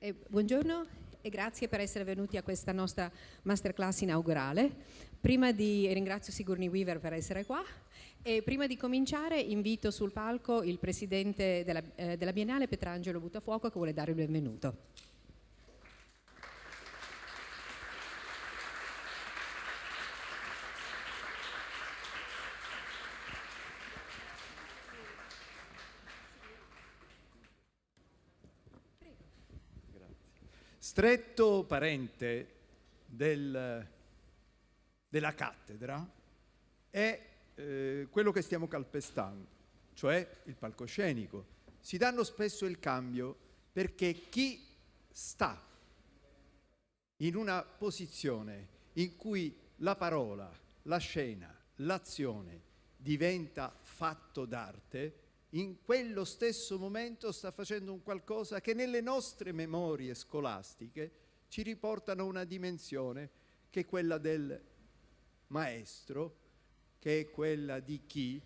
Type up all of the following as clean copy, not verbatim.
Buongiorno e grazie per essere venuti a questa nostra masterclass inaugurale. Ringrazio Sigourney Weaver per essere qua e prima di cominciare invito sul palco il presidente della Biennale, Pietrangelo Buttafuoco, che vuole dare il benvenuto. Stretto parente della cattedra è quello che stiamo calpestando, cioè il palcoscenico. Si danno spesso il cambio perché chi sta in una posizione in cui la parola, la scena, l'azione diventa fatto d'arte, in quello stesso momento sta facendo un qualcosa che nelle nostre memorie scolastiche ci riportano a una dimensione che è quella del maestro, che è quella di chi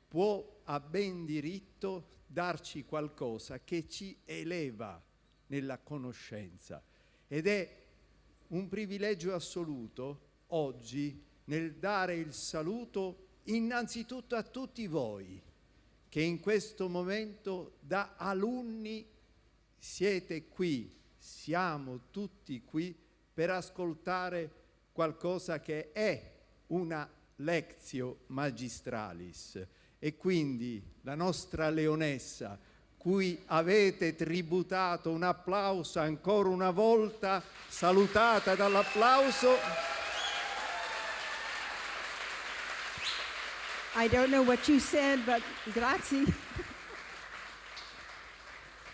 può a ben diritto darci qualcosa che ci eleva nella conoscenza. Ed è un privilegio assoluto oggi nel dare il saluto innanzitutto a tutti voi, che in questo momento da alunni siete qui, siamo tutti qui per ascoltare qualcosa che è una lectio magistralis. E quindi la nostra leonessa, cui avete tributato un applauso ancora una volta, salutata dall'applauso. I don't know what you said, but grazie.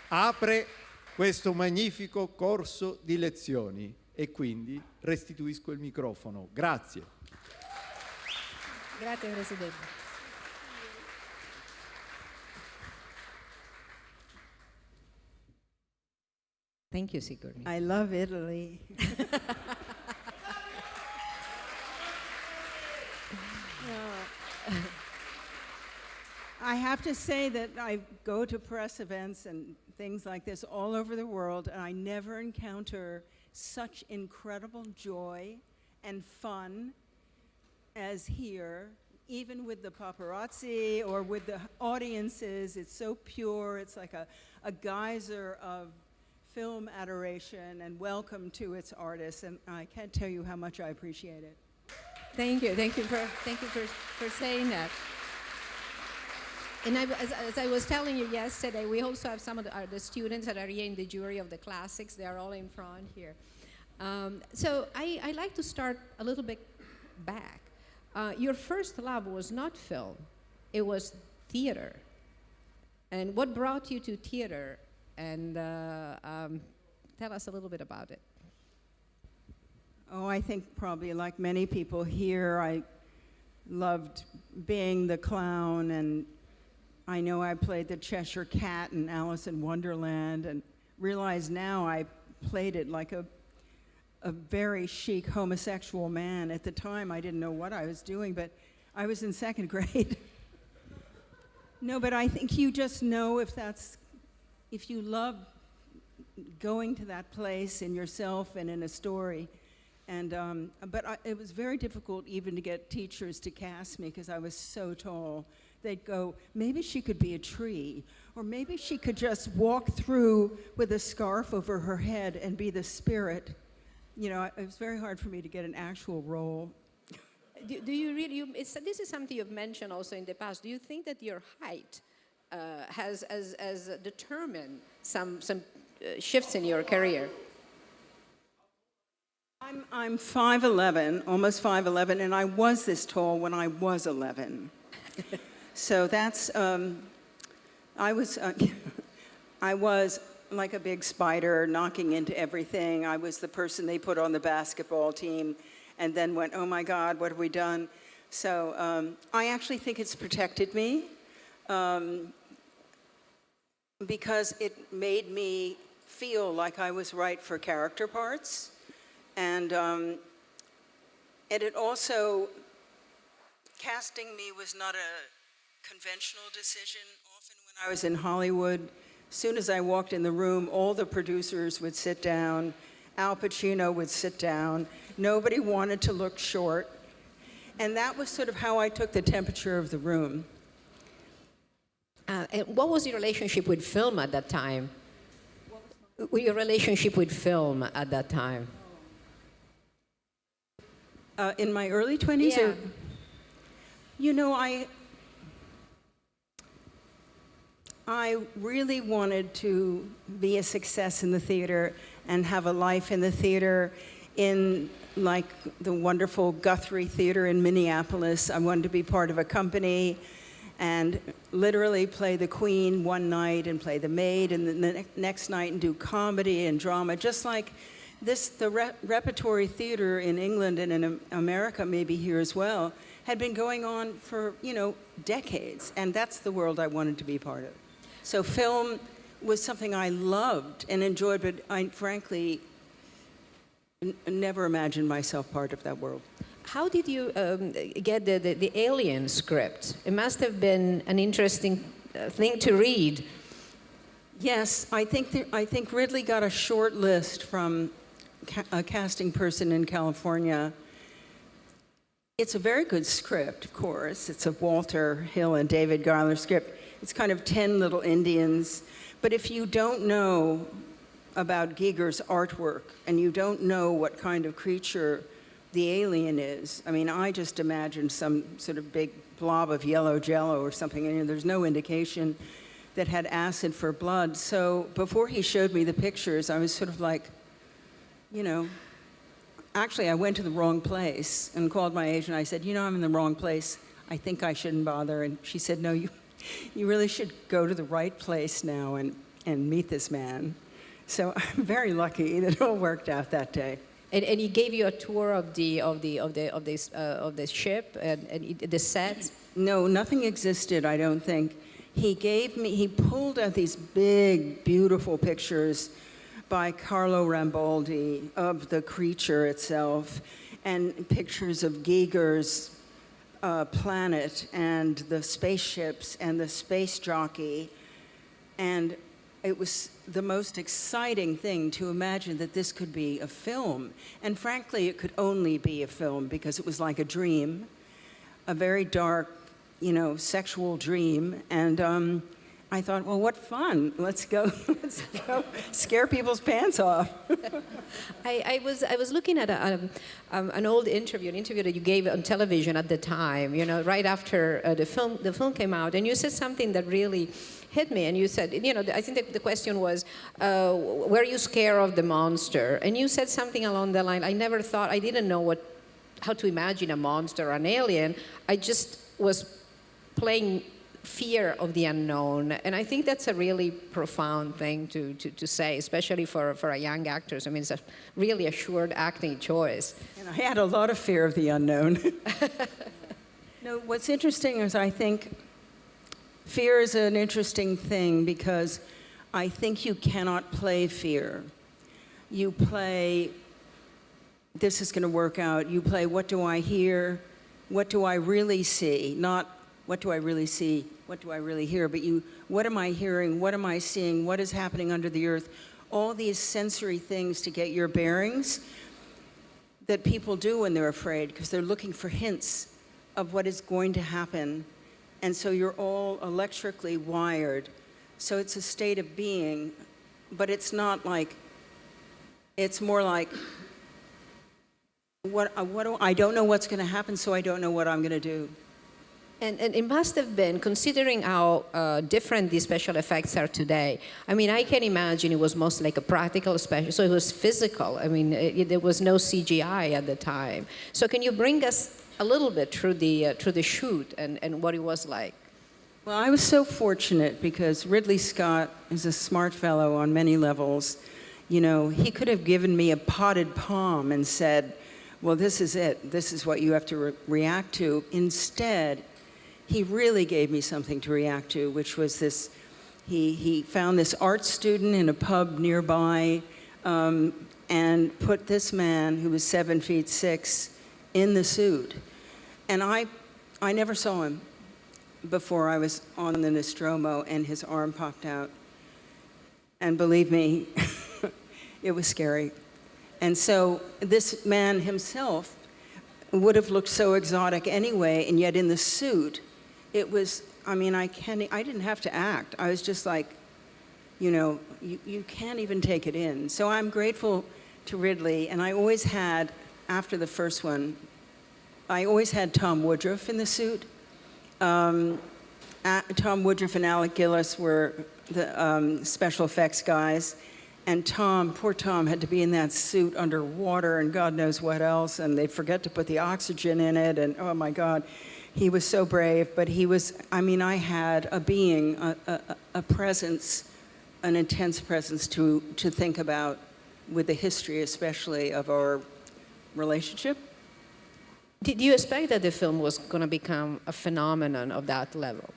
Apre questo magnifico corso di lezioni e quindi restituisco il microfono. Grazie. Grazie, Presidente. Thank you, Sigourney. I love Italy. I have to say that I go to press events and things like this all over the world, and I never encounter such incredible joy and fun as here, even with the paparazzi or with the audiences. It's so pure. It's like a geyser of film adoration and welcome to its artists, and I can't tell you how much I appreciate it. Thank you for saying that. And as I was telling you yesterday, we also have some of the students that are here in the jury of the classics. They are all in front here. So I like to start a little bit back. Your first love was not film, it was theater. And what brought you to theater? And tell us a little bit about it. Oh, I think probably like many people here, I loved being the clown, and I know I played the Cheshire Cat in Alice in Wonderland, and realize now I played it like a very chic homosexual man. At the time, I didn't know what I was doing, but I was in second grade. No, but I think you just know if you love going to that place in yourself and in a story. And it was very difficult even to get teachers to cast me because I was so tall. They'd go, maybe she could be a tree, or maybe she could just walk through with a scarf over her head and be the spirit. You know, it was very hard for me to get an actual role. Do you really, this is something you've mentioned also in the past, do you think that your height has determined some shifts in your career? I'm 5'11", almost 5'11", and I was this tall when I was 11. So that's, I was like a big spider knocking into everything. I was the person they put on the basketball team and then went, oh my God, what have we done? So I actually think it's protected me because it made me feel like I was right for character parts. And it also, casting me was not a conventional decision. Often when I was in Hollywood, soon as I walked in the room, all the producers would sit down, Al Pacino would sit down, nobody wanted to look short. And that was sort of how I took the temperature of the room. And what was your relationship with film at that time? Your relationship with film at that time? In my early 20s? Yeah. You know, I really wanted to be a success in the theater and have a life in the theater, in like the wonderful Guthrie Theater in Minneapolis. I wanted to be part of a company and literally play the queen one night and play the maid, and then the next night and do comedy and drama, just like this, the repertory theater in England and in America, maybe here as well, had been going on for, you know, decades, and that's the world I wanted to be part of. So film was something I loved and enjoyed, but I frankly never imagined myself part of that world. How did you get the Alien script? It must have been an interesting thing to read. Yes, I think Ridley got a short list from a casting person in California. It's a very good script, of course. It's a Walter Hill and David Giler script. It's kind of 10 little Indians. But if you don't know about Giger's artwork and you don't know what kind of creature the alien is, I mean, I just imagined some sort of big blob of yellow jello or something, and there's no indication that had acid for blood. So before he showed me the pictures, I was sort of like, you know, actually I went to the wrong place and called my agent. I said, you know, I'm in the wrong place. I think I shouldn't bother. And she said, no, you really should go to the right place now and meet this man. So I'm very lucky that it all worked out that day. And he gave you a tour of the ship and the set? No, nothing existed, I don't think. He pulled out these big, beautiful pictures by Carlo Rambaldi of the creature itself, and pictures of Giger's planet and the spaceships and the space jockey. And it was the most exciting thing to imagine that this could be a film. And frankly, it could only be a film because it was like a dream, a very dark, you know, sexual dream. And I thought, well, what fun. Let's go scare people's pants off. I was looking at an old interview, an interview that you gave on television at the time, you know, right after the film came out, and you said something that really hit me. And you said, you know, I think the question was, were you scared of the monster? And you said something along the line, I didn't know how to imagine a monster or an alien. I just was playing fear of the unknown. And I think that's a really profound thing to say, especially for a young actors. I mean, it's a really assured acting choice. And I had a lot of fear of the unknown. No, what's interesting is I think fear is an interesting thing because I think you cannot play fear. You play, this is going to work out. You play, what do I hear? What do I really see? Not what do I really see? What do I really hear? But what am I hearing? What am I seeing? What is happening under the earth? All these sensory things to get your bearings that people do when they're afraid because they're looking for hints of what is going to happen. And so you're all electrically wired. So it's a state of being, but it's not like, it's more like, I don't know what's going to happen, so I don't know what I'm going to do. And it must have been, considering how different these special effects are today. I mean, I can imagine it was most like a practical special, so it was physical. I mean, there was no CGI at the time. So can you bring us a little bit through the shoot and what it was like? Well, I was so fortunate because Ridley Scott is a smart fellow on many levels. You know, he could have given me a potted palm and said, well, this is it. This is what you have to react to. Instead, he really gave me something to react to, which was this, he found this art student in a pub nearby and put this man who was 7'6" in the suit. And I never saw him before I was on the Nostromo and his arm popped out. And believe me, it was scary. And so this man himself would have looked so exotic anyway, and yet in the suit, it was, I mean, I didn't have to act. I was just like, you know, you can't even take it in. So I'm grateful to Ridley, and I always had, after the first one, I always had Tom Woodruff in the suit. Tom Woodruff and Alec Gillis were the special effects guys, and poor Tom had to be in that suit underwater and God knows what else, and they'd forget to put the oxygen in it, and oh my God, he was so brave, but he was, I mean, I had a being, a presence, an intense presence to think about with the history, especially of our relationship. Did you expect that the film was going to become a phenomenon of that level?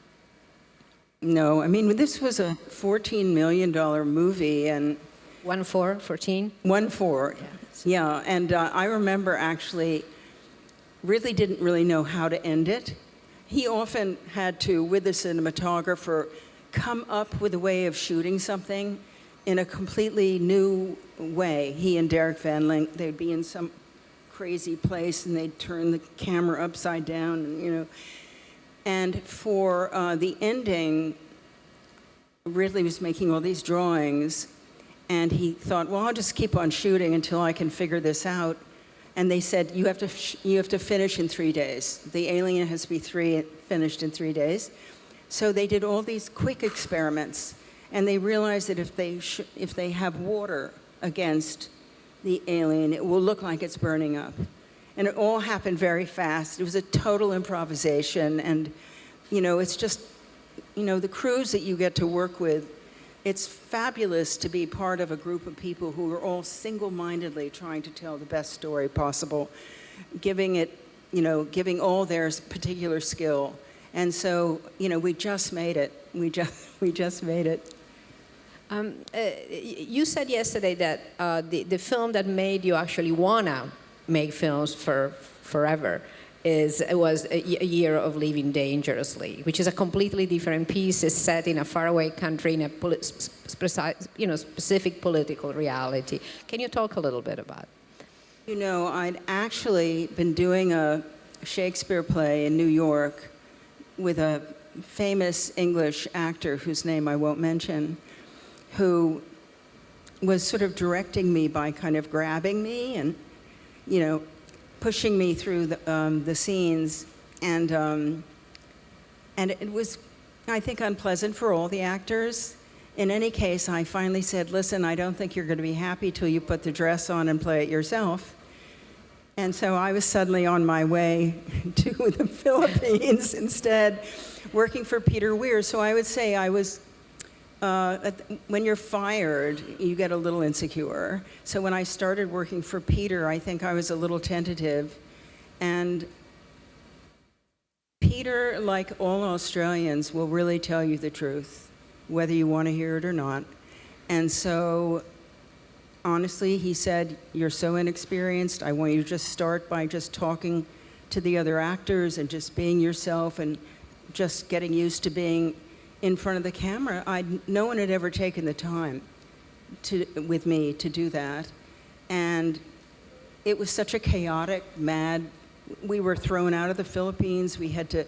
No, I mean, this was a $14 million movie, and 14? 1-4, yeah. And I remember actually, Ridley didn't really know how to end it. He often had to, with the cinematographer, come up with a way of shooting something in a completely new way. He and Derek Van Link, they'd be in some crazy place and they'd turn the camera upside down, and, you know. And for the ending, Ridley was making all these drawings, and he thought, well, I'll just keep on shooting until I can figure this out. And they said, you have to finish in 3 days. The alien has to be finished in 3 days. So they did all these quick experiments, and they realized that if they have water against the alien, it will look like it's burning up. And it all happened very fast. It was a total improvisation, and, you know, it's just, you know, the crews that you get to work with, it's fabulous to be part of a group of people who are all single-mindedly trying to tell the best story possible, giving it, you know, giving all their particular skill. And so, you know, we just made it. We just made it. You said yesterday that the film that made you actually wanna make films for forever was a Year of Living Dangerously, which is a completely different piece. It's set in a faraway country in a specific political reality. Can you talk a little bit about it? You know, I'd actually been doing a Shakespeare play in New York with a famous English actor whose name I won't mention, who was sort of directing me by kind of grabbing me and, you know, pushing me through the scenes, and it was, I think, unpleasant for all the actors. In any case, I finally said, listen, I don't think you're going to be happy till you put the dress on and play it yourself. And so I was suddenly on my way to the Philippines instead, working for Peter Weir. So I would say I was, when you're fired, you get a little insecure. So when I started working for Peter, I think I was a little tentative. And Peter, like all Australians, will really tell you the truth, whether you want to hear it or not. And so, honestly, he said, you're so inexperienced, I want you to just start by just talking to the other actors and just being yourself and just getting used to being in front of the camera. No one had ever taken the time with me to do that. And it was such a chaotic, mad, we were thrown out of the Philippines. We had to,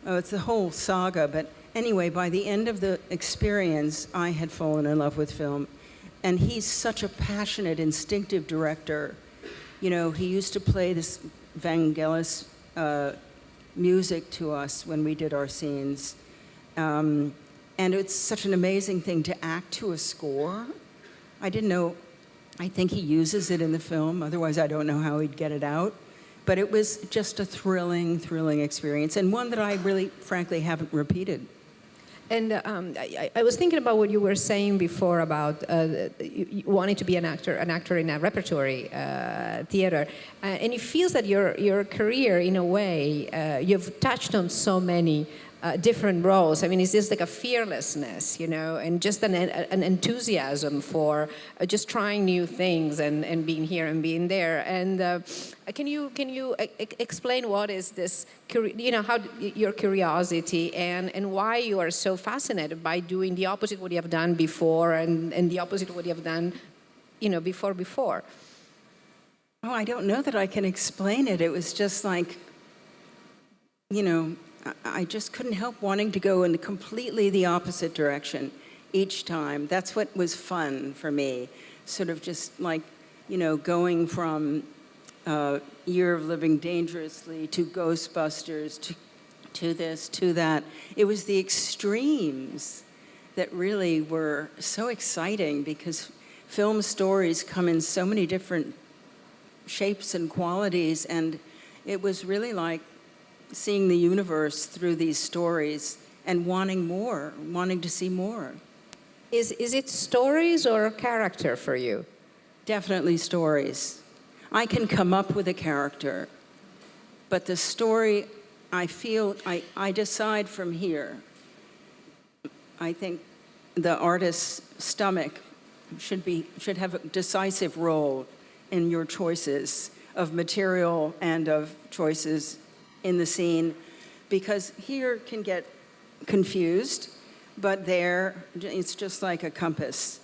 it's the whole saga. But anyway, by the end of the experience, I had fallen in love with film. And he's such a passionate, instinctive director. You know, he used to play this Vangelis music to us when we did our scenes. And it's such an amazing thing to act to a score. I didn't know, I think he uses it in the film, otherwise I don't know how he'd get it out. But it was just a thrilling, thrilling experience, and one that I really, frankly, haven't repeated. And I was thinking about what you were saying before about wanting to be an actor in a repertory theater. And it feels that your career, in a way, you've touched on so many different roles? I mean, is this like a fearlessness, you know, and just an enthusiasm for just trying new things and being here and being there? And can you explain what is this, you know, how your curiosity and why you are so fascinated by doing the opposite what you have done before and the opposite what you have done, you know, before? Oh, I don't know that I can explain it. It was just like, you know, I just couldn't help wanting to go in completely the opposite direction each time. That's what was fun for me. Sort of just like, you know, going from Year of Living Dangerously to Ghostbusters to this, to that. It was the extremes that really were so exciting, because film stories come in so many different shapes and qualities, and it was really like seeing the universe through these stories and wanting more, wanting to see more. Is it stories or character for you? Definitely stories. I can come up with a character, but the story, I feel, I decide from here. I think the artist's stomach should have a decisive role in your choices of material and of choices in the scene, because here can get confused, but there it's just like a compass.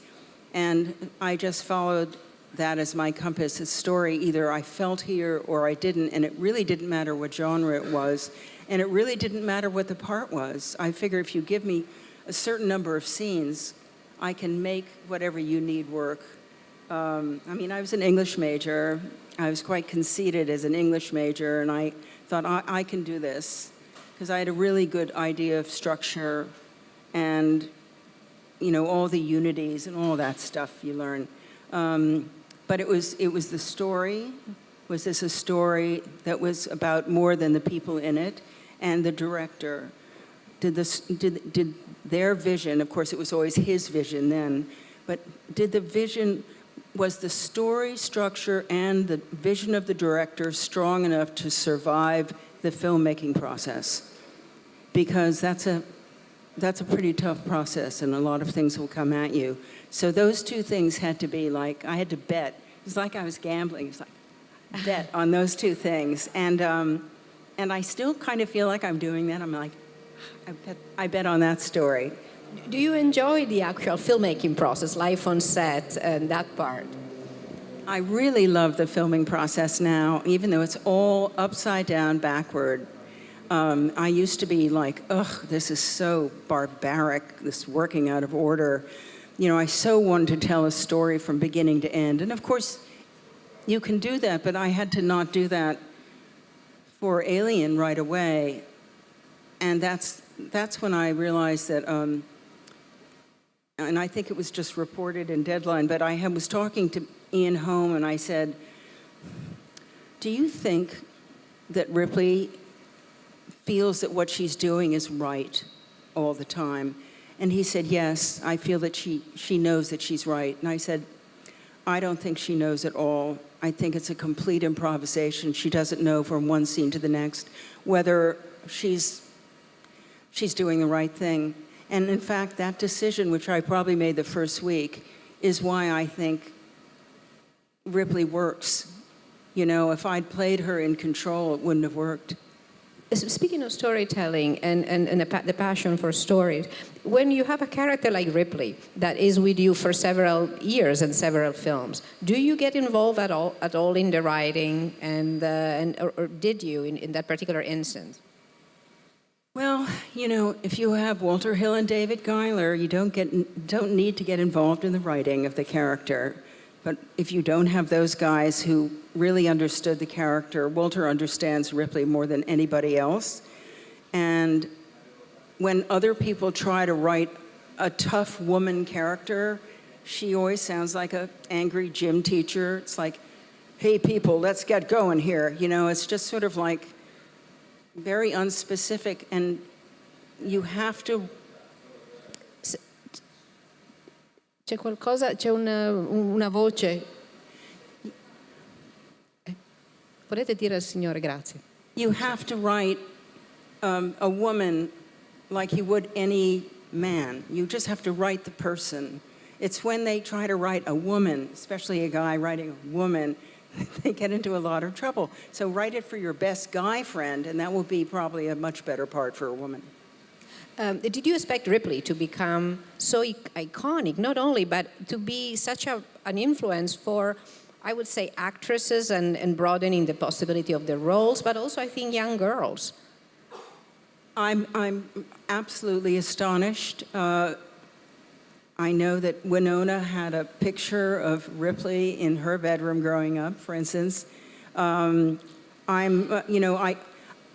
And I just followed that as my compass, a story. Either I felt here or I didn't, and it really didn't matter what genre it was, and it really didn't matter what the part was. I figure if you give me a certain number of scenes, I can make whatever you need work. I mean, I was an English major. I was quite conceited as an English major, and I thought, I can do this, because I had a really good idea of structure and, you know, all the unities and all that stuff you learn. But it was the story. Was this a story that was about more than the people in it? And the director, did their vision, of course it was always his vision then, but was the story structure and the vision of the director strong enough to survive the filmmaking process? Because that's a pretty tough process, and a lot of things will come at you. So those two things had to be like, I had to bet. It was like I was gambling. It was like, bet on those two things. And I still kind of feel like I'm doing that. I'm like, I bet on that story. Do you enjoy the actual filmmaking process, life on set and that part? I really love the filming process now, even though it's all upside down, backward. I used to be like, ugh, this is so barbaric, this working out of order. You know, I so wanted to tell a story from beginning to end. And of course, you can do that, but I had to not do that for Alien right away. And that's when I realized that, and I think it was just reported in Deadline, but I was talking to Ian Holm, and I said, do you think that Ripley feels that what she's doing is right all the time? And he said, yes, I feel that she knows that she's right. And I said, I don't think she knows at all. I think it's a complete improvisation. She doesn't know from one scene to the next whether she's doing the right thing. And in fact, that decision, which I probably made the first week, is why I think Ripley works. You know, if I'd played her in Control, it wouldn't have worked. Speaking of storytelling and the passion for stories, when you have a character like Ripley that is with you for several years and several films, do you get involved at all in the writing, or did you in that particular instance? Well, you know, if you have Walter Hill and David Giler, you don't need to get involved in the writing of the character. But if you don't have those guys who really understood the character, Walter understands Ripley more than anybody else. And when other people try to write a tough woman character, she always sounds like an angry gym teacher. It's like, hey, people, let's get going here. You know, it's just sort of like very unspecific, and you have to... C'è qualcosa, c'è una voce. Volete dire al Signore grazie? You have to write a woman like you would any man. You just have to write the person. It's when they try to write a woman, especially a guy writing a woman, they get into a lot of trouble. So write it for your best guy friend, and that will be probably a much better part for a woman. Did you expect Ripley to become so iconic, not only, but to be such an influence for, I would say, actresses and broadening the possibility of their roles, but also, I think, young girls? I'm absolutely astonished. I know that Winona had a picture of Ripley in her bedroom growing up, for instance. I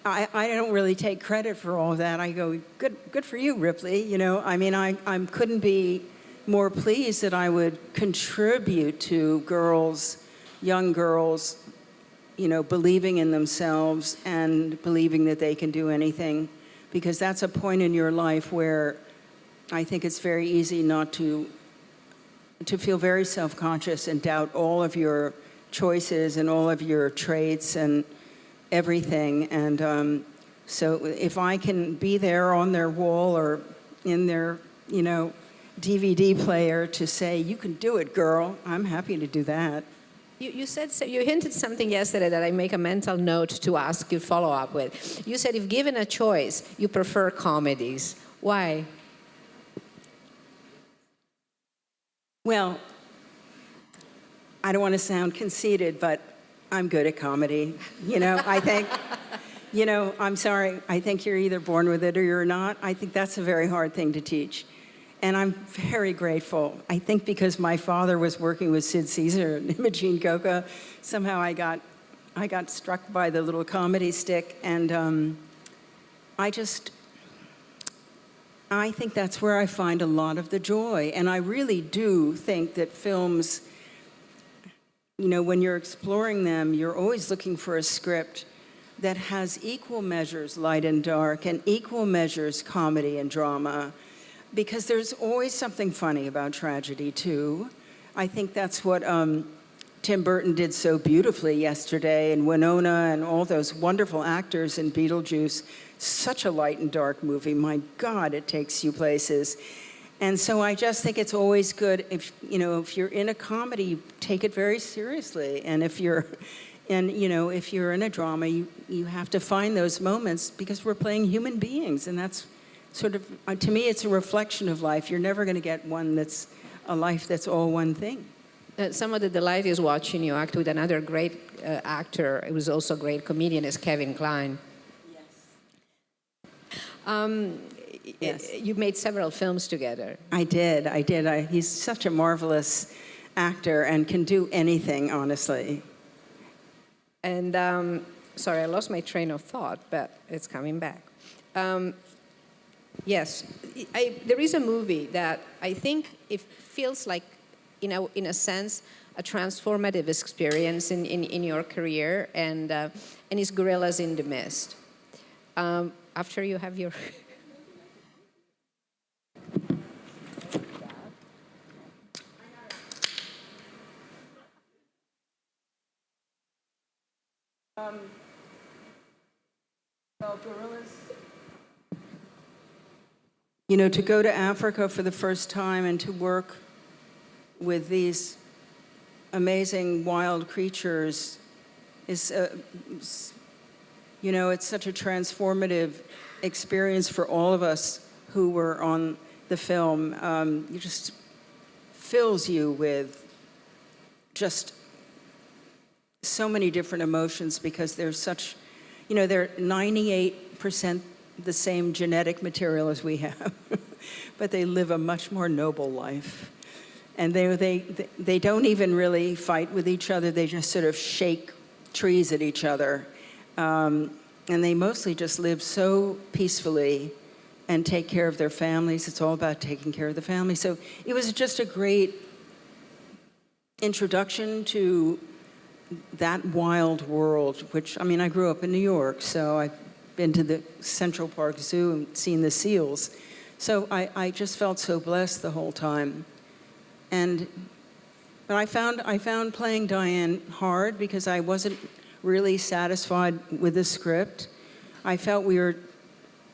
don't really take credit for all of that. I go, good for you, Ripley. You know, I mean, I couldn't be more pleased that I would contribute to girls, young girls, you know, believing in themselves and believing that they can do anything, because that's a point in your life where I think it's very easy not to feel very self-conscious and doubt all of your choices and all of your traits and everything. And so if I can be there on their wall or in their, you know, DVD player to say, you can do it, girl, I'm happy to do that. You said, so you hinted something yesterday that I make a mental note to ask you follow up with. You said if given a choice, you prefer comedies. Why? Well, I don't want to sound conceited, but I'm good at comedy. You know, I think, you know, I'm sorry, I think you're either born with it or you're not. I think that's a very hard thing to teach. And I'm very grateful. I think because my father was working with Sid Caesar and Imogene Coca, somehow I got struck by the little comedy stick, and I think that's where I find a lot of the joy. And I really do think that films, you know, when you're exploring them, you're always looking for a script that has equal measures light and dark and equal measures comedy and drama, because there's always something funny about tragedy, too. I think that's what Tim Burton did so beautifully yesterday, and Winona and all those wonderful actors in Beetlejuice. Such a light and dark movie. My God, it takes you places. And so I just think it's always good if, you know, if you're in a comedy, you take it very seriously. And if you're in a drama, you have to find those moments, because we're playing human beings. And that's sort of, to me, it's a reflection of life. You're never going to get one that's a life that's all one thing. Some of the delight is watching you act with another great actor, who was also a great comedian, is Kevin Kline. Yes. You made several films together. I did. He's such a marvelous actor and can do anything, honestly. And, sorry, I lost my train of thought, but it's coming back. Yes, there is a movie that I think it feels like, in a sense, a transformative experience in your career, and it's Gorillas in the Mist. After you have your... Gorillas. You know, to go to Africa for the first time and to work with these amazing wild creatures is, you know, it's such a transformative experience for all of us who were on the film. It just fills you with just so many different emotions, because they're such, you know, they're 98% the same genetic material as we have, but they live a much more noble life. And they don't even really fight with each other. They just sort of shake trees at each other. And they mostly just live so peacefully and take care of their families. It's all about taking care of the family. So it was just a great introduction to that wild world, which, I mean, I grew up in New York, so I've been to the Central Park Zoo and seen the seals. So I just felt so blessed the whole time. But I found playing Diane hard, because I wasn't really satisfied with the script. I felt we were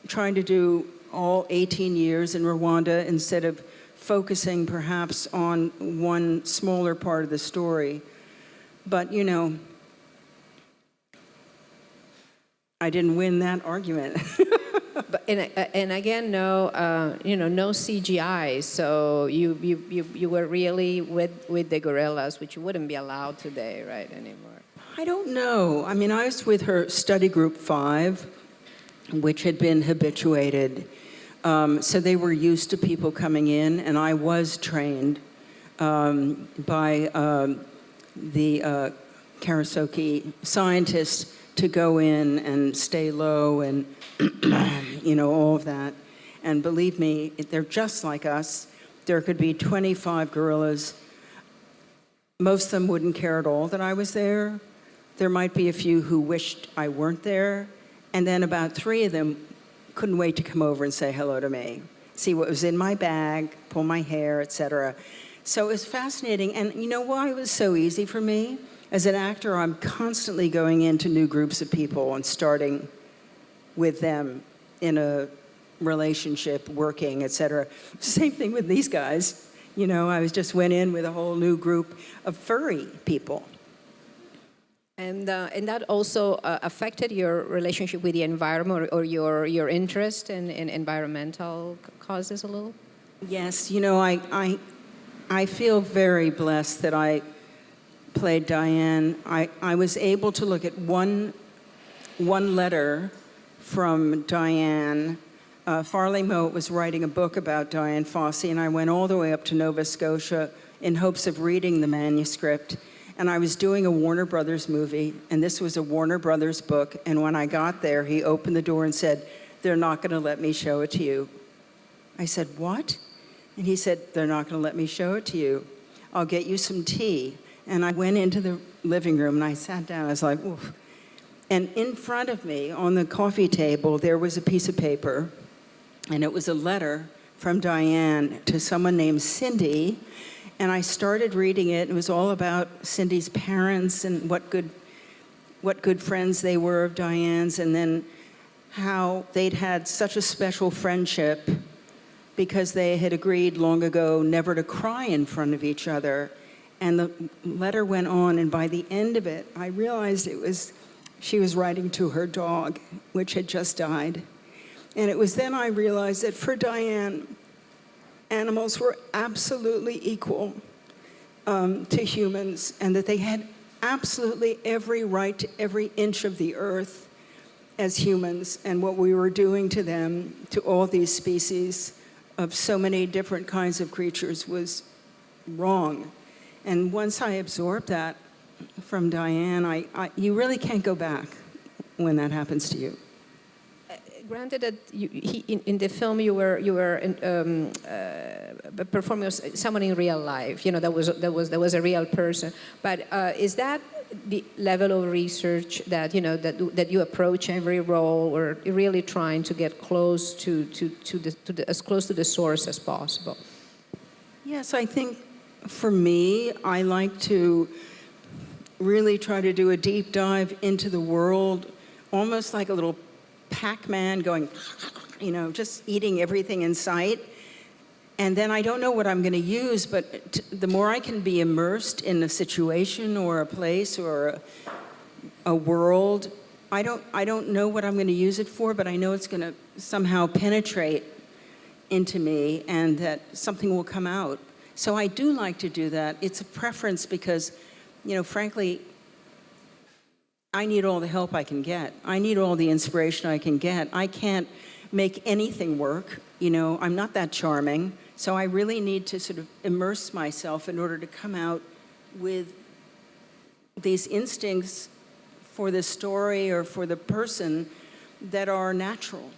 trying to do all 18 years in Rwanda instead of focusing perhaps on one smaller part of the story. But, you know, I didn't win that argument. But, and again, no, you know, no CGI. So you were really with the gorillas, which you wouldn't be allowed today, right, anymore. I don't know. I mean, I was with her study group 5, which had been habituated. So they were used to people coming in, and I was trained by the Karasoki scientists to go in and stay low and, you know, all of that. And believe me, they're just like us. There could be 25 gorillas. Most of them wouldn't care at all that I was there. There might be a few who wished I weren't there. And then about 3 of them couldn't wait to come over and say hello to me, see what was in my bag, pull my hair, etc. So it was fascinating. And you know why it was so easy for me? As an actor, I'm constantly going into new groups of people and starting with them in a relationship, working, etc. Same thing with these guys. You know, I just went in with a whole new group of furry people. And that also affected your relationship with the environment or your interest in environmental causes a little? Yes, you know, I feel very blessed that I played Diane. I was able to look at one letter from Diane. Farley Moat was writing a book about Diane Fossey, and I went all the way up to Nova Scotia in hopes of reading the manuscript. And I was doing a Warner Brothers movie, and this was a Warner Brothers book, and when I got there, he opened the door and said, "They're not going to let me show it to you." I said, "What?" And he said, "They're not going to let me show it to you. I'll get you some tea." And I went into the living room, and I sat down. I was like, oof. And in front of me, on the coffee table, there was a piece of paper, and it was a letter from Diane to someone named Cindy. And I started reading it. It was all about Cindy's parents and what good friends they were of Diane's, and then how they'd had such a special friendship because they had agreed long ago never to cry in front of each other. And the letter went on, and by the end of it, I realized she was writing to her dog, which had just died. And it was then I realized that for Diane, animals were absolutely equal to humans, and that they had absolutely every right to every inch of the earth as humans, and what we were doing to them, to all these species of so many different kinds of creatures, was wrong. And once I absorbed that from Diane, you really can't go back when that happens to you. Granted that in the film you were performing someone in real life, you know, that was a real person. But is that the level of research that, you know, that you approach every role, or really trying to get close to as close to the source as possible? Yes, I think for me, I like to really try to do a deep dive into the world, almost like a little Pac-Man going, you know, just eating everything in sight. And then I don't know what I'm going to use, but the more I can be immersed in a situation or a place or a world, I don't know what I'm going to use it for, but I know it's going to somehow penetrate into me and that something will come out. So I do like to do that. It's a preference because, you know, frankly, I need all the help I can get. I need all the inspiration I can get. I can't make anything work. You know, I'm not that charming. So I really need to sort of immerse myself in order to come out with these instincts for the story or for the person that are natural.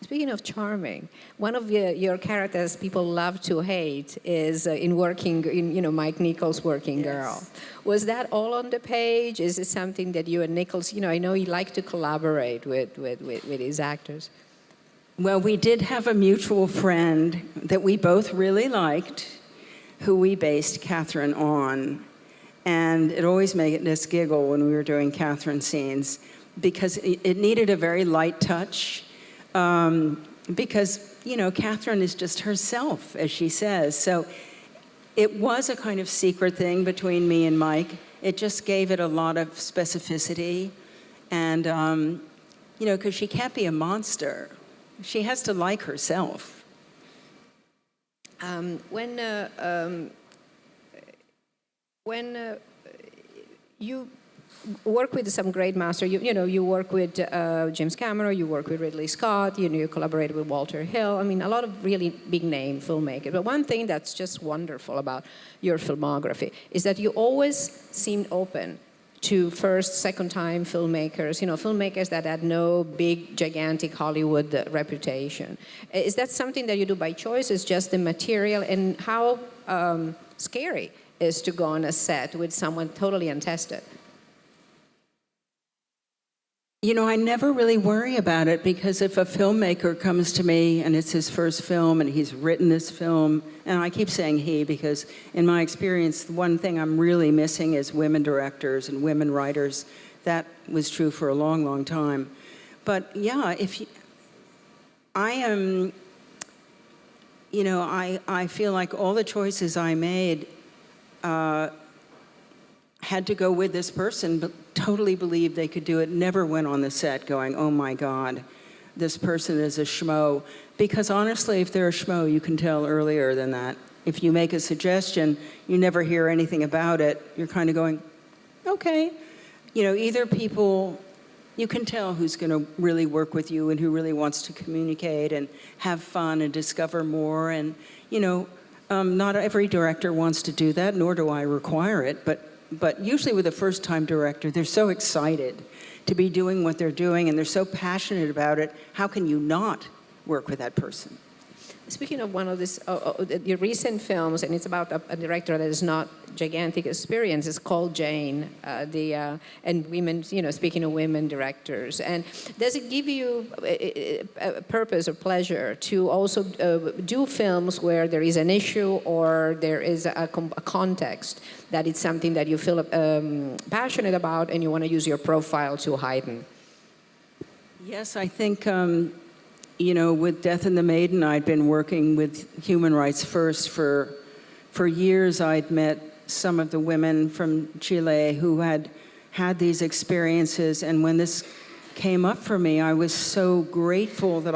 Speaking of charming, one of your characters people love to hate is in you know, Mike Nichols' Working Girl. Was that all on the page? Is it something that you and Nichols, you know, I know you like to collaborate with his actors. Well, we did have a mutual friend that we both really liked, who we based Catherine on. And it always made us giggle when we were doing Catherine scenes because it needed a very light touch. because, you know, Catherine is just herself, as she says. So it was a kind of secret thing between me and Mike. It just gave it a lot of specificity. And, you know, because she can't be a monster. She has to like herself. When you work with some great masters, you work with James Cameron, you work with Ridley Scott, you collaborate with Walter Hill. I mean, a lot of really big name filmmakers. But one thing that's just wonderful about your filmography is that you always seemed open to first, second-time filmmakers, filmmakers that had no big, gigantic Hollywood reputation. Is that something that you do by choice? Is just the material? And how scary is to go on a set with someone totally untested? You know, I never really worry about it, because if a filmmaker comes to me and it's his first film and he's written this film, and I keep saying he because in my experience, the one thing I'm really missing is women directors and women writers. That was true for a long, long time. But yeah, I am, I feel like all the choices I made had to go with this person, but totally believed they could do it, never went on the set going, oh my God, this person is a schmo. Because honestly, if they're a schmo, you can tell earlier than that. If you make a suggestion, you never hear anything about it, you're kind of going, okay. Either people, you can tell who's gonna really work with you and who really wants to communicate and have fun and discover more. And, not every director wants to do that, nor do I require it, but usually with a first-time director, they're so excited to be doing what they're doing, and they're so passionate about it. How can you not work with that person? Speaking of one of these, your recent films, and it's about a director that is not gigantic experience, it's called Jane, and women, speaking of women directors. And does it give you a purpose or pleasure to also do films where there is an issue or there is a context that it's something that you feel passionate about and you want to use your profile to heighten? Yes, I think with Death and the Maiden, I'd been working with Human Rights First for years. I'd met some of the women from Chile who had these experiences, and when this came up for me, I was so grateful that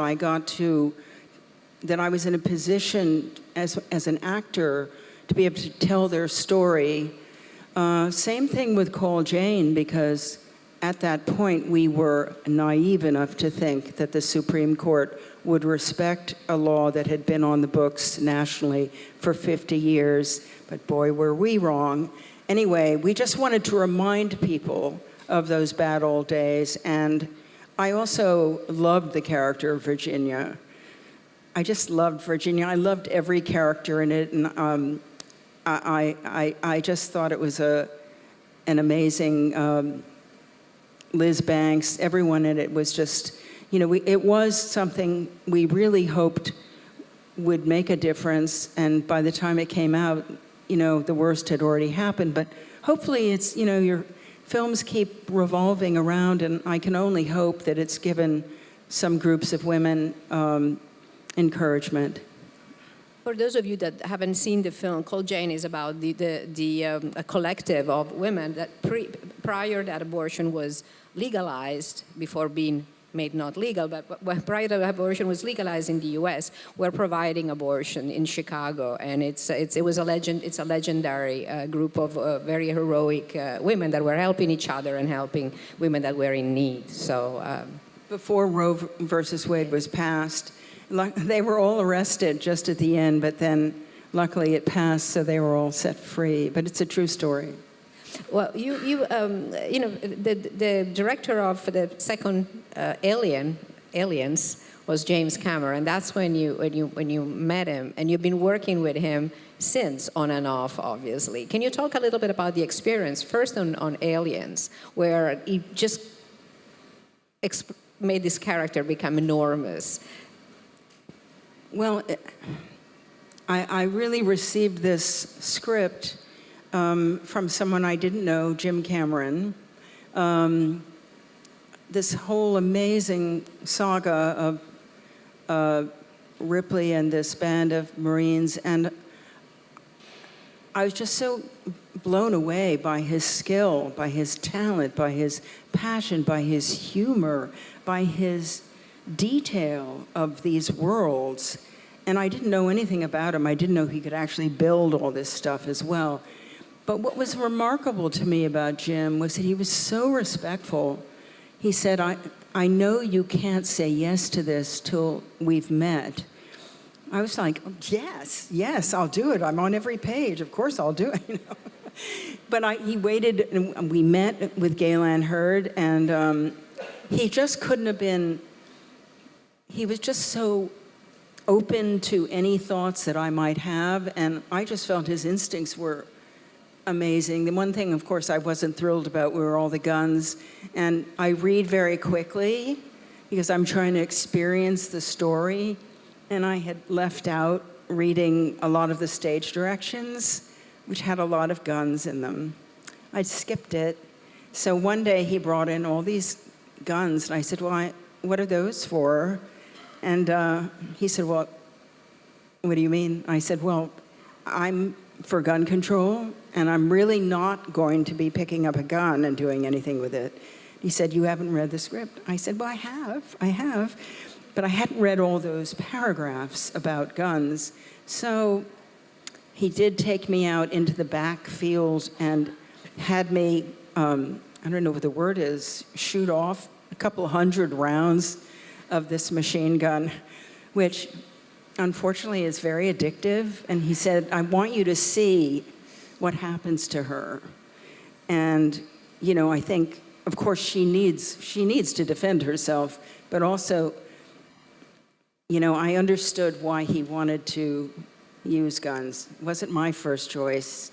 that I was in a position as an actor to be able to tell their story. Same thing with Call Jane, because at that point, we were naive enough to think that the Supreme Court would respect a law that had been on the books nationally for 50 years. But boy, were we wrong. Anyway, we just wanted to remind people of those bad old days. And I also loved the character of Virginia. I just loved Virginia. I loved every character in it. And I just thought it was an amazing... Liz Banks, everyone in it was just, it was something we really hoped would make a difference. And by the time it came out, the worst had already happened. But hopefully it's, your films keep revolving around, and I can only hope that it's given some groups of women encouragement. For those of you that haven't seen the film, Call Jane is about a collective of women that prior that abortion was legalized, before being made not legal, but prior to abortion was legalized in the U.S., were providing abortion in Chicago, and it's a legendary group of very heroic women that were helping each other and helping women that were in need. So before Roe versus Wade was passed, they were all arrested just at the end, but then luckily it passed, so they were all set free. But it's a true story. Well, the director of the second Aliens was James Cameron, and that's when you met him, and you've been working with him since, on and off, obviously. Can you talk a little bit about the experience, first on Aliens, where he just made this character become enormous? Well, I really received this script from someone I didn't know, Jim Cameron. This whole amazing saga Ripley and this band of Marines, and I was just so blown away by his skill, by his talent, by his passion, by his humor, by his detail of these worlds. And I didn't know anything about him. I didn't know he could actually build all this stuff as well. But what was remarkable to me about Jim was that he was so respectful. He said, I know you can't say yes to this till we've met. I was like, yes, I'll do it. I'm on every page. Of course I'll do it. You know? But he waited, and we met with Galen Hurd, and he just couldn't have been, he was just so open to any thoughts that I might have, and I just felt his instincts were amazing. The one thing, of course, I wasn't thrilled about were all the guns, and I read very quickly because I'm trying to experience the story, and I had left out reading a lot of the stage directions, which had a lot of guns in them. I skipped it. So one day he brought in all these guns, and I said, well, what are those for? And he said, well, what do you mean? I said, well, I'm for gun control, and I'm really not going to be picking up a gun and doing anything with it. He said, you haven't read the script? I said, well, I have, but I hadn't read all those paragraphs about guns. So he did take me out into the backfield and had me, I don't know what the word is, shoot off a couple hundred rounds of this machine gun, which unfortunately is very addictive. And he said, I want you to see what happens to her. And, you know, I think, of course, she needs to defend herself, but also, you know, I understood why he wanted to use guns. It wasn't my first choice.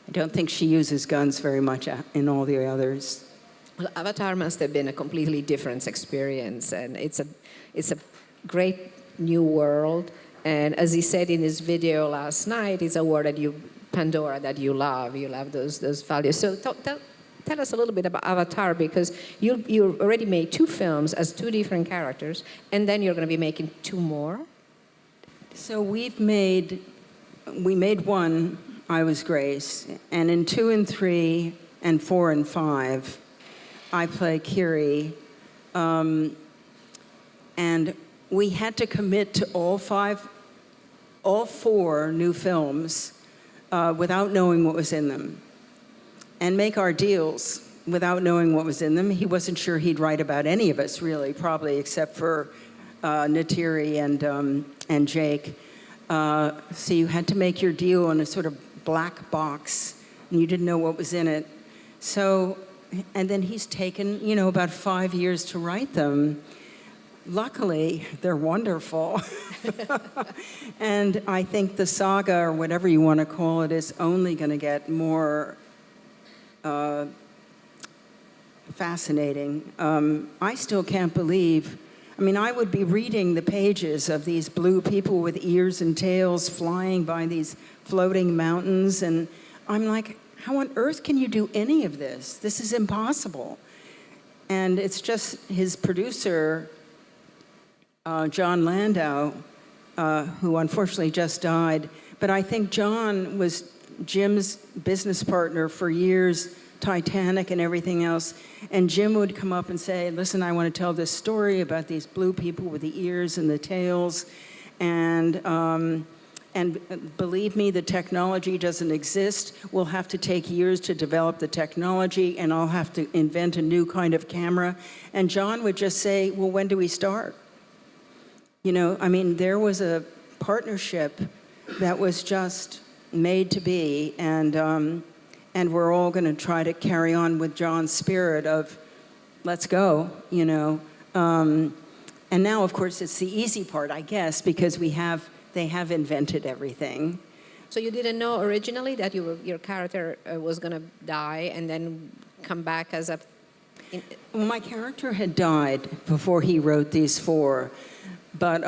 I don't think she uses guns very much in all the others. Well, Avatar must have been a completely different experience, and it's a great new world. And as he said in his video last night, it's a world that Pandora, that you love. You love those values. So tell us a little bit about Avatar, because you already made 2 films as 2 different characters, and then you're going to be making 2 more. So we made 1, I Was Grace, and in 2 and 3 and 4 and 5, I play Kiri, and we had to commit to all 4 new films without knowing what was in them, and make our deals without knowing what was in them. He wasn't sure he'd write about any of us, really, probably except for Natiri and Jake. So you had to make your deal in a sort of black box, and you didn't know what was in it. So, and then he's taken, you know, about 5 years to write them. Luckily, they're wonderful. And I think the saga, or whatever you want to call it, is only going to get more fascinating. I still can't believe, I mean, I would be reading the pages of these blue people with ears and tails flying by these floating mountains, and I'm like, how on earth can you do any of this? This is impossible. And it's just his producer, John Landau, who unfortunately just died. But I think John was Jim's business partner for years, Titanic and everything else. And Jim would come up and say, listen, I want to tell this story about these blue people with the ears and the tails. And believe me, the technology doesn't exist. We'll have to take years to develop the technology, and I'll have to invent a new kind of camera. And John would just say, well, when do we start? You know, I mean, there was a partnership that was just made to be, and we're all going to try to carry on with John's spirit of, let's go, you know. And now, of course, it's the easy part, I guess, because they have invented everything. So you didn't know originally that your character was going to die and then come back as a... Well, my character had died before he wrote these 4. But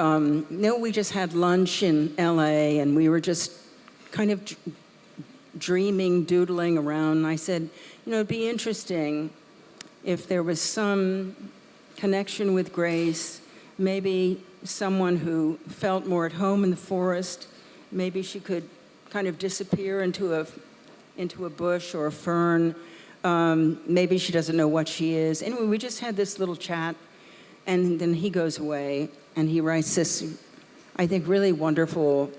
no, we just had lunch in LA, and we were just kind of dreaming, doodling around. And I said, you know, it'd be interesting if there was some connection with Grace, maybe someone who felt more at home in the forest. Maybe she could kind of disappear into a bush or a fern. Maybe she doesn't know what she is. Anyway, we just had this little chat, and then he goes away, and he writes this, I think, really wonderful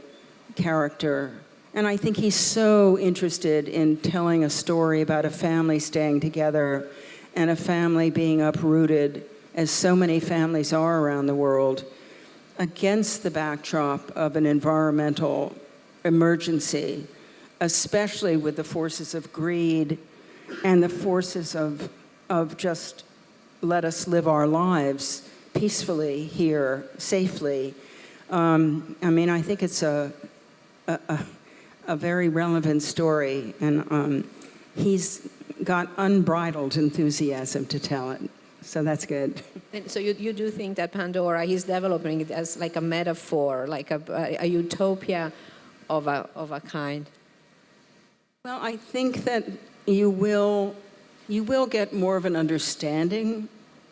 character. And I think he's so interested in telling a story about a family staying together and a family being uprooted, as so many families are around the world, against the backdrop of an environmental emergency, especially with the forces of greed and the forces of just let us live our lives peacefully here, safely. I mean, I think it's a very relevant story, and he's got unbridled enthusiasm to tell it. So that's good. And so you do think that Pandora, he's developing it as like a metaphor, like a utopia of a kind? Well, I think that you will get more of an understanding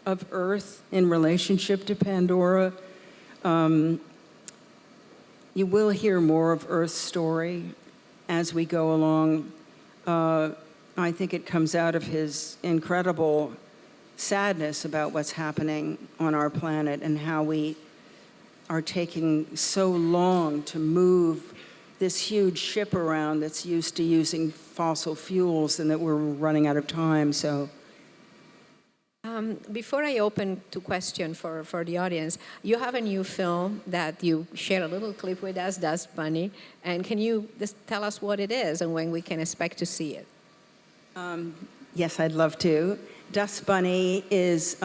of Earth in relationship to Pandora. You will hear more of Earth's story as we go along. I think it comes out of his incredible sadness about what's happening on our planet and how we are taking so long to move this huge ship around that's used to using fossil fuels, and that we're running out of time. So before I open to question for the audience, you have a new film that you share a little clip with us, Dust Bunny, and can you just tell us what it is and when we can expect to see it? Yes, I'd love to. Dust Bunny is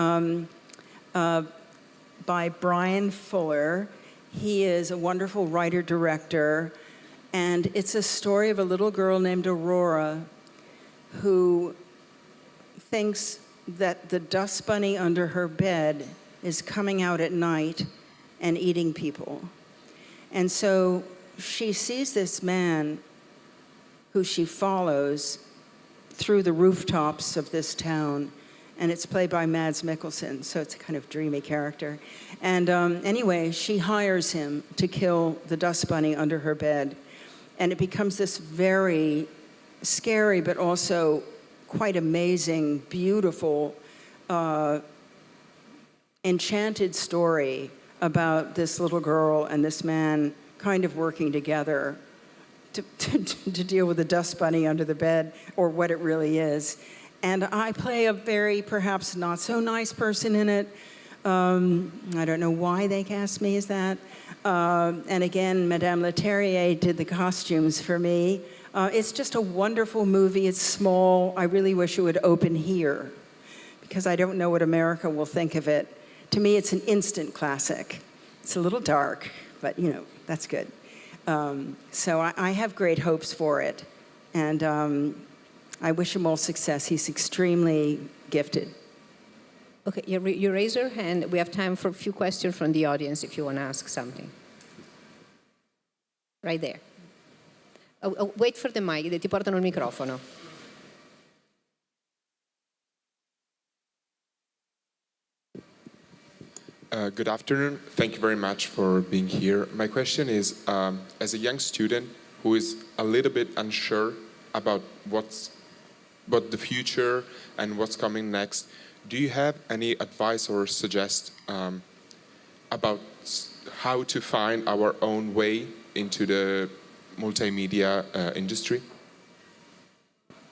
by Brian Fuller. He is a wonderful writer-director, and it's a story of a little girl named Aurora who thinks that the dust bunny under her bed is coming out at night and eating people. And so she sees this man who she follows through the rooftops of this town, and it's played by Mads Mikkelsen, so it's a kind of dreamy character. And anyway, she hires him to kill the dust bunny under her bed, and it becomes this very scary but also quite amazing, beautiful, enchanted story about this little girl and this man kind of working together to deal with the dust bunny under the bed, or what it really is. And I play a very perhaps not so nice person in it. I don't know why they cast me as that. And again, Madame Leterrier did the costumes for me. It's just a wonderful movie. It's small. I really wish it would open here, because I don't know what America will think of it. To me, it's an instant classic. It's a little dark, but you know, that's good. So I have great hopes for it, and I wish him all success. He's extremely gifted. Okay, you raise your hand. We have time for a few questions from the audience if you want to ask something. Right there. Oh, wait for the mic, ti portano il microfono. Good afternoon. Thank you very much for being here. My question is, as a young student who is a little bit unsure about what the future and what's coming next, do you have any advice or suggest about how to find our own way into the multimedia industry?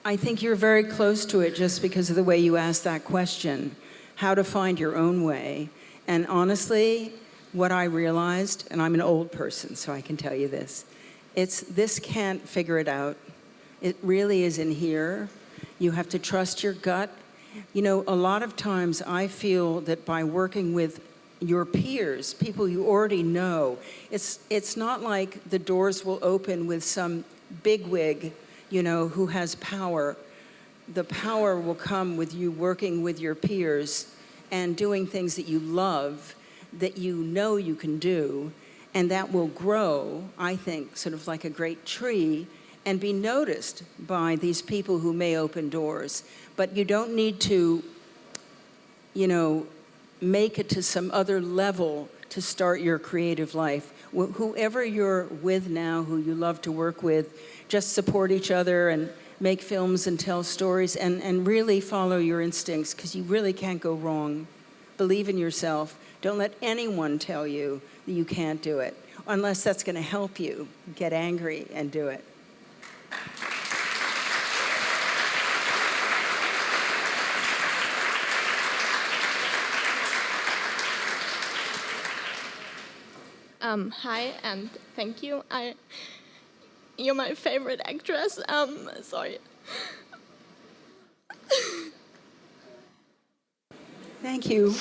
I think you're very close to it just because of the way you asked that question, how to find your own way. And honestly, what I realized, and I'm an old person, so I can tell you this, this can't figure it out. It really is in here. You have to trust your gut. You know, a lot of times I feel that by working with your peers, people you already know, it's not like the doors will open with some bigwig, you know, who has power. The power will come with you working with your peers and doing things that you love, that you know you can do, and that will grow, I think, sort of like a great tree, and be noticed by these people who may open doors. But you don't need to, you know, make it to some other level to start your creative life. Whoever you're with now, who you love to work with, just support each other and make films and tell stories and really follow your instincts, because you really can't go wrong. Believe in yourself. Don't let anyone tell you that you can't do it, unless that's going to help you get angry and do it. Hi, and thank you. You're my favorite actress. Sorry. Thank you.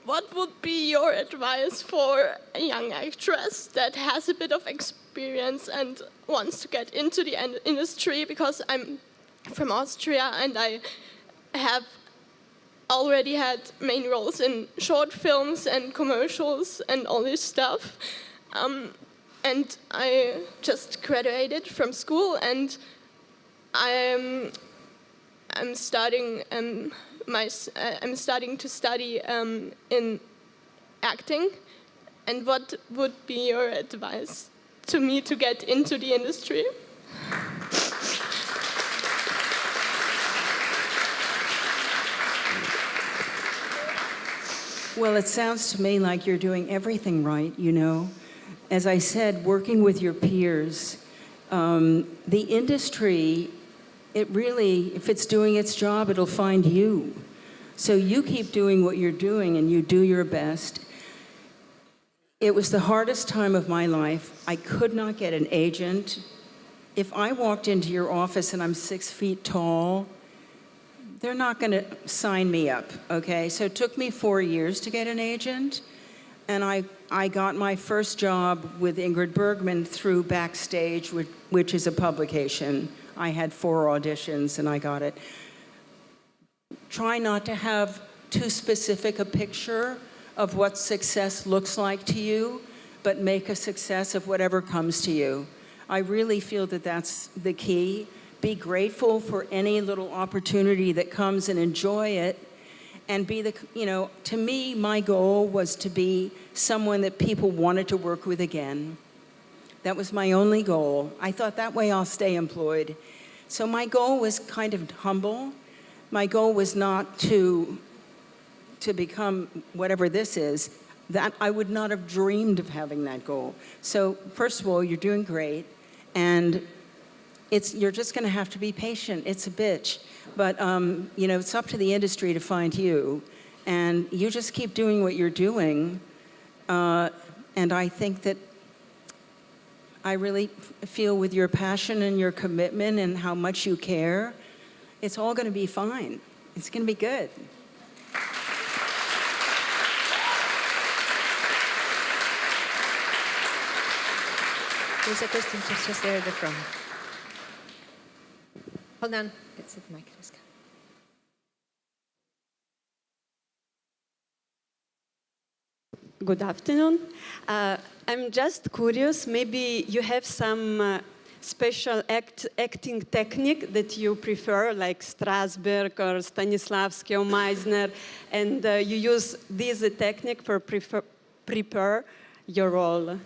What would be your advice for a young actress that has a bit of experience and wants to get into the industry? Because I'm from Austria and I have already had main roles in short films and commercials and all this stuff. And I just graduated from school and I'm starting to study in acting. And what would be your advice to me to get into the industry? Well, it sounds to me like you're doing everything right, you know. As I said, working with your peers, the industry, it really, if it's doing its job, it'll find you. So you keep doing what you're doing and you do your best. It was the hardest time of my life. I could not get an agent. If I walked into your office and I'm 6 feet tall, they're not going to sign me up, okay? So it took me 4 years to get an agent, and I got my first job with Ingrid Bergman through Backstage, which is a publication. I had 4 auditions, and I got it. Try not to have too specific a picture of what success looks like to you, but make a success of whatever comes to you. I really feel that that's the key. Be grateful for any little opportunity that comes and enjoy it. And be the, you know, to me, my goal was to be someone that people wanted to work with again. That was my only goal. I thought that way I'll stay employed. So my goal was kind of humble. My goal was not to become whatever this is. That I would not have dreamed of having that goal. So first of all, you're doing great. And you're just going to have to be patient. It's a bitch. But, you know, it's up to the industry to find you. And you just keep doing what you're doing. And I think that I really feel with your passion and your commitment and how much you care, it's all going to be fine. It's going to be good. There's a question just there at the front. Hold on. It's the mic. Good afternoon. I'm just curious, maybe you have some special acting technique that you prefer, like Strasberg or Stanislavski or Meisner, and you use this technique for prepare your role.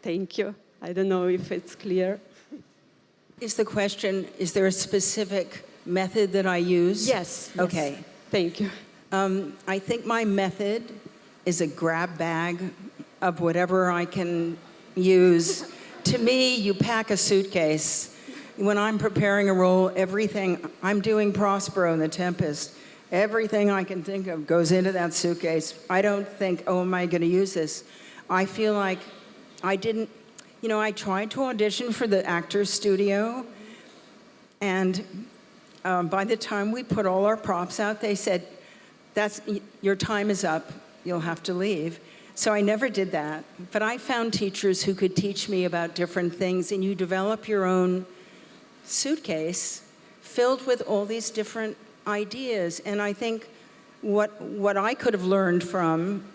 Thank you. I don't know if it's clear. Is the question, is there a specific method that I use? Yes. Okay. Yes. Thank you. I think my method is a grab bag of whatever I can use. To me, you pack a suitcase. When I'm preparing a role, everything, I'm doing Prospero in The Tempest, everything I can think of goes into that suitcase. I don't think, oh, am I going to use this? I feel like I didn't, you know, I tried to audition for the Actors Studio, and by the time we put all our props out, they said, your time is up, you'll have to leave. So I never did that, but I found teachers who could teach me about different things, and you develop your own suitcase filled with all these different ideas. And I think what I could have learned from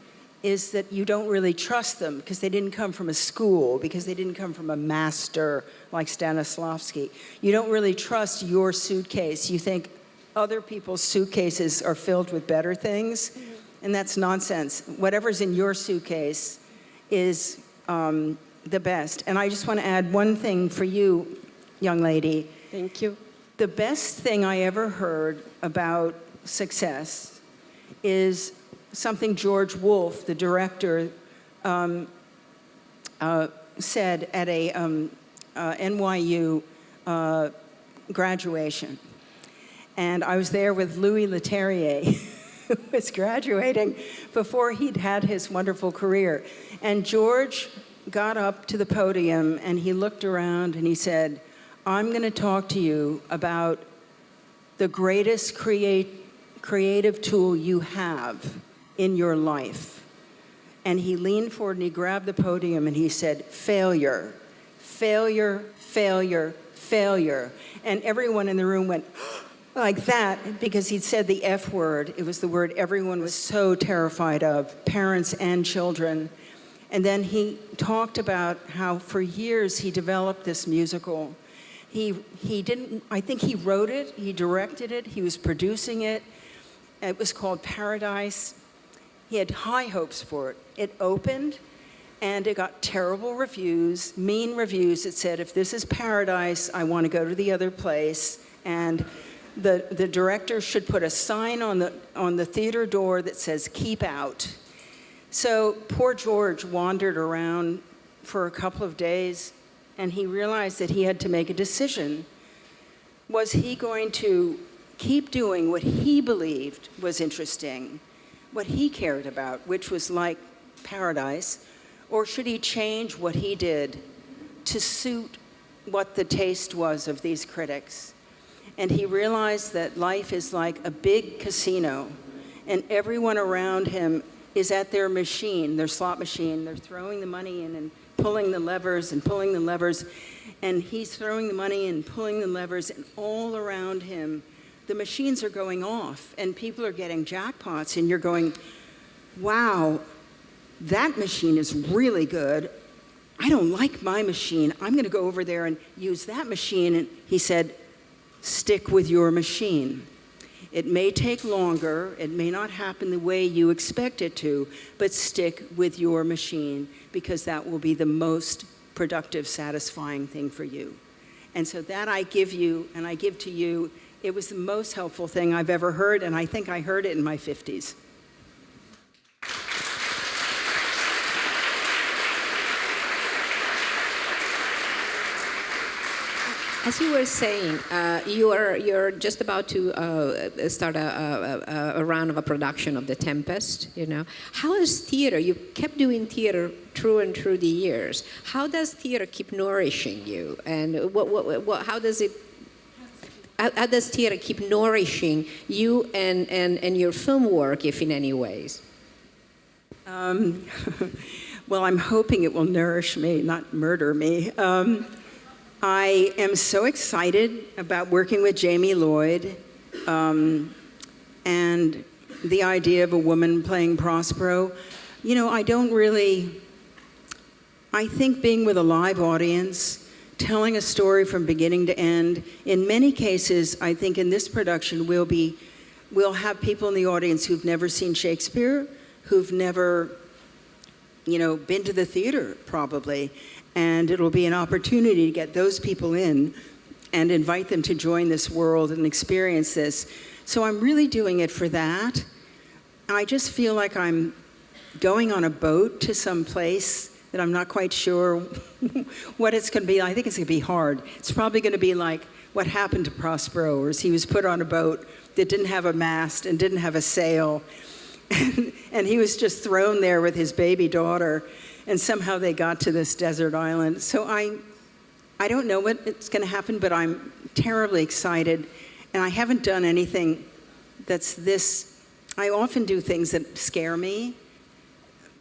is that you don't really trust them because they didn't come from a school, because they didn't come from a master like Stanislavski. You don't really trust your suitcase. You think, other people's suitcases are filled with better things, and that's nonsense. Whatever's in your suitcase is the best. And I just want to add one thing for you, young lady. Thank you. The best thing I ever heard about success is something George Wolfe, the director, said at a NYU graduation. And I was there with Louis Leterrier, who was graduating before he'd had his wonderful career. And George got up to the podium and he looked around and he said, I'm going to talk to you about the greatest creative tool you have in your life. And he leaned forward and he grabbed the podium and he said, failure, failure, failure, failure. And everyone in the room went like that because he'd said the F word. It was the word everyone was so terrified of, parents and children. And then he talked about how for years he developed this musical. He didn't, I think he wrote it, he directed it, he was producing it. It was called Paradise. He had high hopes for it. It opened and it got terrible reviews, mean reviews that said, if this is Paradise, I want to go to the other place. And the director should put a sign on the theater door that says, keep out. So poor George wandered around for a couple of days and he realized that he had to make a decision. Was he going to keep doing what he believed was interesting, what he cared about, which was like Paradise, or should he change what he did to suit what the taste was of these critics? And he realized that life is like a big casino, and everyone around him is at their machine, their slot machine. They're throwing the money in and pulling the levers and pulling the levers, and he's throwing the money and pulling the levers, and all around him, the machines are going off, and people are getting jackpots, and you're going, wow, that machine is really good. I don't like my machine. I'm going to go over there and use that machine. And he said, stick with your machine. It may take longer, it may not happen the way you expect it to, but stick with your machine because that will be the most productive, satisfying thing for you. And so that I give you, and I give to you. It was the most helpful thing I've ever heard, and I think I heard it in my 50s. As you were saying, you're just about to start a round of a production of The Tempest, you know. How is theater, you kept doing theater through the years. How does theater keep nourishing you? And how does theater keep nourishing you and your film work, if in any ways? Well, I'm hoping it will nourish me, not murder me. I am so excited about working with Jamie Lloyd and the idea of a woman playing Prospero. You know, I think being with a live audience, telling a story from beginning to end, in many cases, I think in this production we'll have people in the audience who've never seen Shakespeare, who've never, you know, been to the theater probably. And it'll be an opportunity to get those people in and invite them to join this world and experience this. So I'm really doing it for that. I just feel like I'm going on a boat to some place that I'm not quite sure what it's going to be. I think it's going to be hard. It's probably going to be like what happened to Prospero, where he was put on a boat that didn't have a mast and didn't have a sail. And he was just thrown there with his baby daughter. And somehow they got to this desert island. So I don't know what's going to happen, but I'm terribly excited. And I haven't done anything that's this. I often do things that scare me.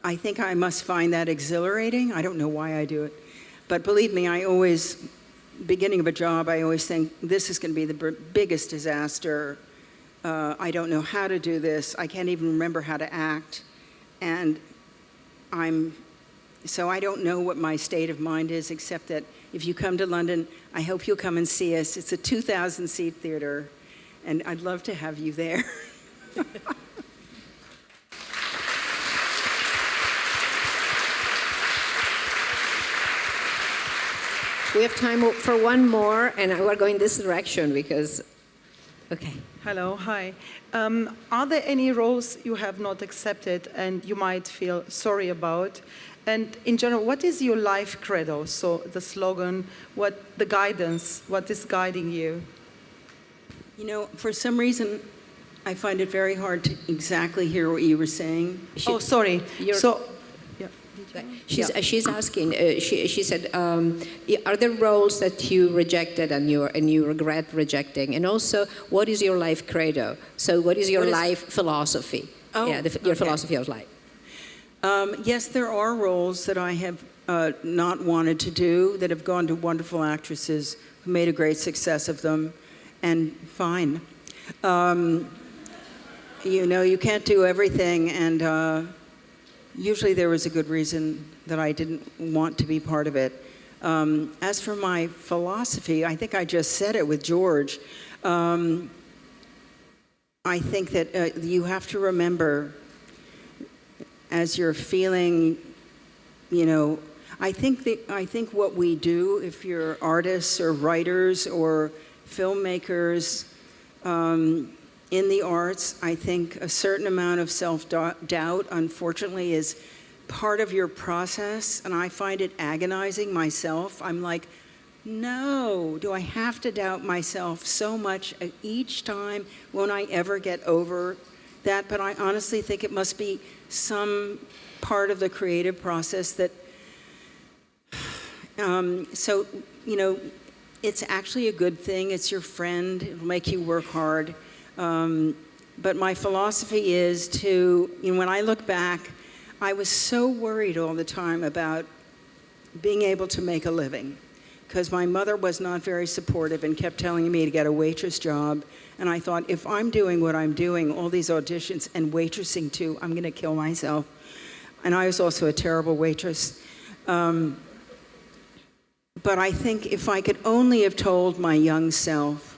I think I must find that exhilarating. I don't know why I do it. But believe me, beginning of a job, I always think, this is going to be the biggest disaster. I don't know how to do this. I can't even remember how to act. And so I don't know what my state of mind is, except that if you come to London, I hope you'll come and see us. It's a 2,000-seat theater, and I'd love to have you there. We have time for one more, and we're going this direction because, okay. Hello, hi. Are there any roles you have not accepted and you might feel sorry about? And in general, what is your life credo? So the slogan, the guidance, what is guiding you? You know, for some reason, I find it very hard to exactly hear what you were saying. Oh, sorry. She's asking. She said, "Are there roles that you rejected and you regret rejecting? And also, what is your life credo? So, what is your life philosophy? Oh, yeah, your philosophy of life." Yes, there are roles that I have not wanted to do that have gone to wonderful actresses who made a great success of them, and fine. You know, you can't do everything, and usually there was a good reason that I didn't want to be part of it. As for my philosophy, I think I just said it with George. I think that you have to remember, as you're feeling, you know, I think what we do, if you're artists or writers or filmmakers in the arts, I think a certain amount of self-doubt, unfortunately, is part of your process, and I find it agonizing myself. I'm like, no, do I have to doubt myself so much each time? Won't I ever get over that? But I honestly think it must be some part of the creative process that, so, you know, it's actually a good thing. It's your friend. It'll make you work hard. But my philosophy is to, you know, when I look back, I was so worried all the time about being able to make a living because my mother was not very supportive and kept telling me to get a waitress job. And I thought, if I'm doing what I'm doing, all these auditions and waitressing too, I'm going to kill myself. And I was also a terrible waitress. But I think if I could only have told my young self,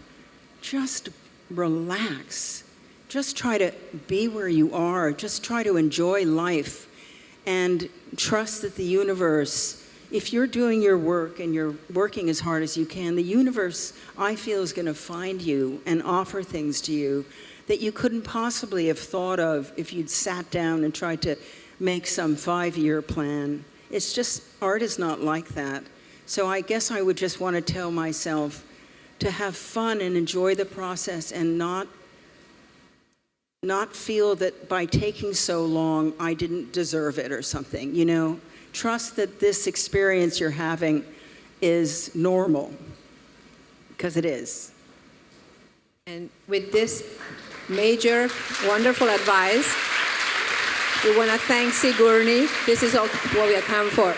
just relax. Just try to be where you are. Just try to enjoy life and trust that the universe, if you're doing your work and you're working as hard as you can, the universe, I feel, is going to find you and offer things to you that you couldn't possibly have thought of if you'd sat down and tried to make some 5-year plan. It's just, art is not like that. So I guess I would just want to tell myself to have fun and enjoy the process and not feel that by taking so long, I didn't deserve it or something, you know? Trust that this experience you're having is normal, because it is. And with this major, wonderful advice, we want to thank Sigourney. This is all what we have come for.